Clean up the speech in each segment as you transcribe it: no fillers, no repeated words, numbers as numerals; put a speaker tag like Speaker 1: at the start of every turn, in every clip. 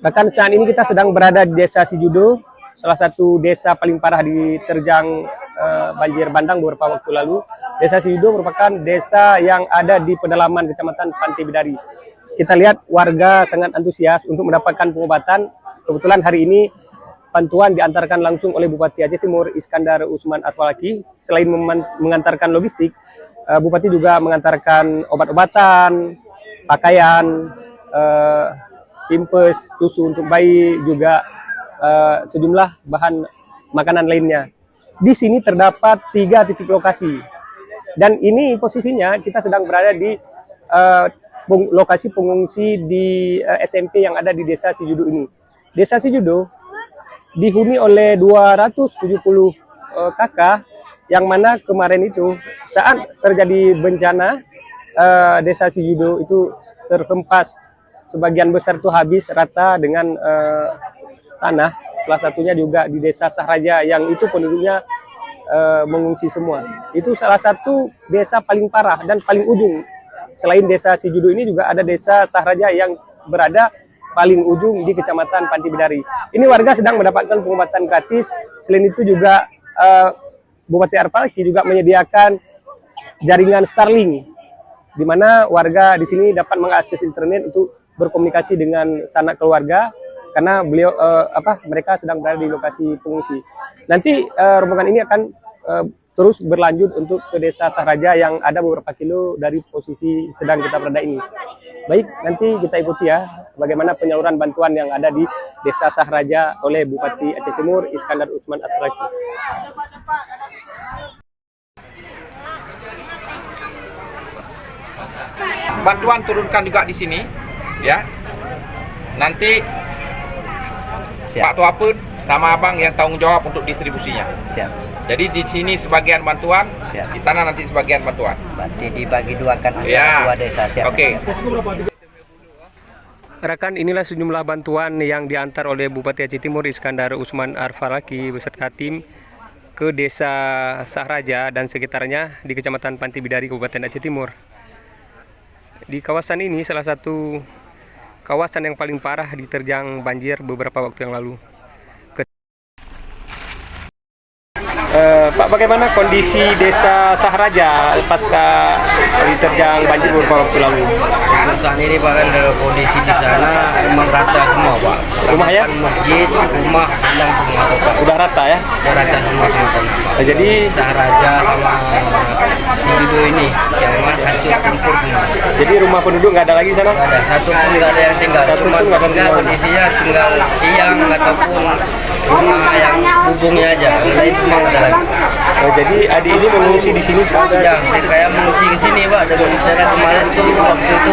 Speaker 1: Bahkan saat ini kita sedang berada di Desa Sijudo, salah satu desa paling parah diterjang banjir bandang beberapa waktu lalu. Desa Sijudo merupakan desa yang ada di pedalaman Kecamatan Pantai Bidari. Kita lihat warga sangat antusias untuk mendapatkan pengobatan. Kebetulan hari ini bantuan diantarkan langsung oleh Bupati Aceh Timur Iskandar Usman Atwalaki. Selain mengantarkan logistik, Bupati juga mengantarkan obat-obatan, pakaian, pimpes, susu untuk bayi, juga sejumlah bahan makanan lainnya. Di sini terdapat 3 titik lokasi. Dan ini posisinya kita sedang berada di lokasi pengungsi di SMP yang ada di Desa Sijudo ini. Desa Sijudo dihuni oleh 270 kakak, yang mana kemarin itu saat terjadi bencana Desa Sijudo itu terhempas, sebagian besar itu habis rata dengan tanah. Salah satunya juga di Desa Sahraja yang itu penduduknya mengungsi semua. Itu salah satu desa paling parah dan paling ujung. Selain Desa Sijudo ini juga ada Desa Sahraja yang berada paling ujung di Kecamatan Pantai Bidari. Ini warga sedang mendapatkan pengobatan gratis. Selain itu juga Bupati Atwalaki juga menyediakan jaringan Starlink, di mana warga di sini dapat mengakses internet untuk berkomunikasi dengan sanak keluarga, karena beliau mereka sedang berada di lokasi pengungsi. Nanti rombongan ini akan terus berlanjut untuk ke Desa Sahraja yang ada beberapa kilo dari posisi sedang kita berada ini. Baik, nanti kita ikuti ya bagaimana penyaluran bantuan yang ada di Desa Sahraja oleh Bupati Aceh Timur Iskandar Usman Atwalaki.
Speaker 2: Bantuan turunkan juga di sini, ya. Nanti siap. Pak Tuapun sama abang yang tanggung jawab untuk distribusinya.
Speaker 3: Siap.
Speaker 2: Jadi di sini sebagian bantuan, siap. Di sana nanti sebagian bantuan.
Speaker 3: Berarti dibagi duakan
Speaker 2: ya.
Speaker 3: Dua desa. Siap.
Speaker 2: Oke.
Speaker 1: Rekan, inilah sejumlah bantuan yang diantar oleh Bupati Aceh Timur Iskandar Usman Atwalaki beserta tim ke Desa Sahraja dan sekitarnya di Kecamatan Pantai Bidari, Kabupaten Aceh Timur. Di kawasan ini salah satu kawasan yang paling parah diterjang banjir beberapa waktu yang lalu. Pak, bagaimana kondisi Desa Sahraja pasca diterjang banjir beberapa waktu lalu?
Speaker 3: Saat ini Pak, kan kondisi di sana memang rata semua Pak.
Speaker 1: Rumah ya?
Speaker 3: Masjid, rumah hilang semua Pak.
Speaker 1: Udah rata ya?
Speaker 3: Udah rata semua Pak.
Speaker 1: Jadi
Speaker 3: Sahraja sama Sijudo ini yang hancur tempur semua.
Speaker 1: Jadi rumah penduduk nggak ada lagi sana?
Speaker 3: Nggak ada, satu pun nggak ada yang tinggal. Cuma tinggal kondisinya tinggal tiang ataupun rumah yang hubungnya aja. Lain semua nggak ada lagi.
Speaker 1: Jadi adik ini mengungsi di sini Pak?
Speaker 3: Ya, saya mengungsi ke sini Pak. Dan saya kemarin tuh waktu itu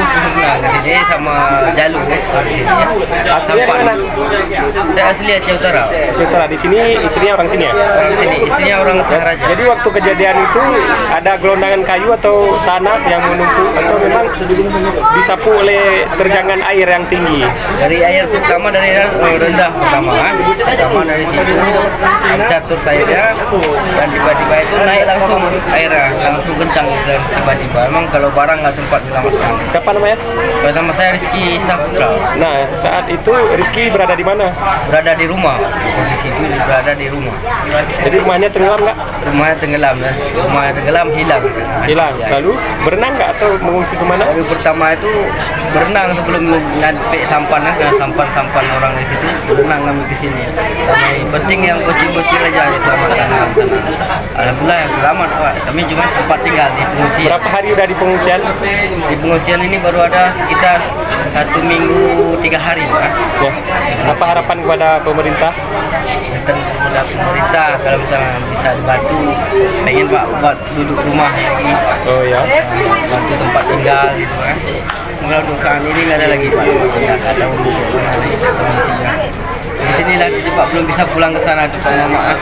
Speaker 3: kerja sama Jalu
Speaker 1: Aslinya di mana?
Speaker 3: Saya asli Aceh Utara.
Speaker 1: Aceh Utara. Di sini istrinya orang sini ya?
Speaker 3: Orang sini, istrinya orang Sahraja.
Speaker 1: Jadi waktu kejadian itu ada gelondangan kayu atau tanah yang menumpuk, atau memang disapu oleh terjangan air yang tinggi?
Speaker 3: Dari air pertama dari rendah pertama dari situ catur saya dan tiba-tiba itu naik langsung airnya langsung kencang dan tiba-tiba memang kalau barang nggak sempat diselamatkan.
Speaker 1: Siapa namanya?
Speaker 3: Nama saya Rizky Saputra.
Speaker 1: Nah, saat itu Rizky berada di mana?
Speaker 3: Berada di rumah. Posisi itu berada di rumah.
Speaker 1: Jadi rumahnya tenggelam nggak?
Speaker 3: Rumahnya tenggelam ya. Rumahnya tenggelam hilang.
Speaker 1: Hilang. Lalu berenang nggak atau mengungsi kemana?
Speaker 3: Hari pertama itu berenang sebelum nyampe sampan sampan orang di situ berenang kami ke sini. Kami penting yang bocil-bocil aja diselamatkan. Alhamdulillah yang selamat Pak. Kami cuma sempat tinggal di pengungsian.
Speaker 1: Berapa hari udah di pengungsian?
Speaker 3: Di pengungsian ini baru ada sekitar 1 minggu 3 hari Pak.
Speaker 1: Ya. Apa harapan kepada pemerintah?
Speaker 3: Kepada pemerintah kalau misalnya bisa dibantu, pengen Pak buat duduk rumah lagi.
Speaker 1: Oh ya.
Speaker 3: Bantu tempat tinggal gitu kan. Kalau untuk saat ini nggak ada lagi Pak. Nggak ada untuk mana lagi kondisinya. Di sini lagi Pak belum bisa pulang ke sana tuh maaf.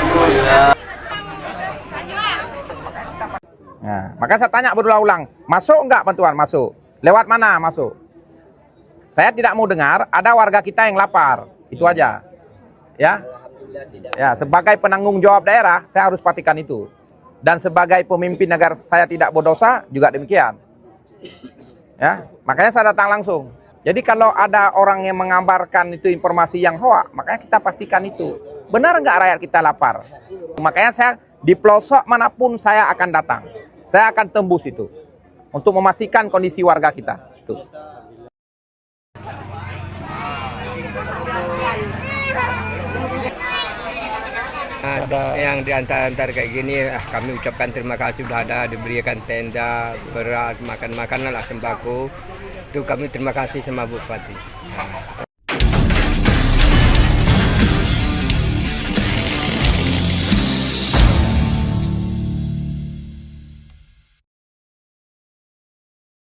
Speaker 2: Nah, maka saya tanya berulang-ulang, masuk enggak bantuan? Masuk. Lewat mana masuk? Saya tidak mau dengar ada warga kita yang lapar. Itu aja. Ya. Ya, sebagai penanggung jawab daerah, saya harus pastikan itu. Dan sebagai pemimpin negara saya tidak berdosa, juga demikian. Ya, makanya saya datang langsung. Jadi kalau ada orang yang mengabarkan itu informasi yang hoak, makanya kita pastikan itu. Benar nggak rakyat kita lapar? Makanya saya di pelosok manapun saya akan datang. Saya akan tembus itu. Untuk memastikan kondisi warga kita. Tuh.
Speaker 4: Yang diantar-antar kayak gini, kami ucapkan terima kasih sudah ada diberikan tenda, beras, makan-makanan lah, sembako. Itu kami terima kasih sama Bupati.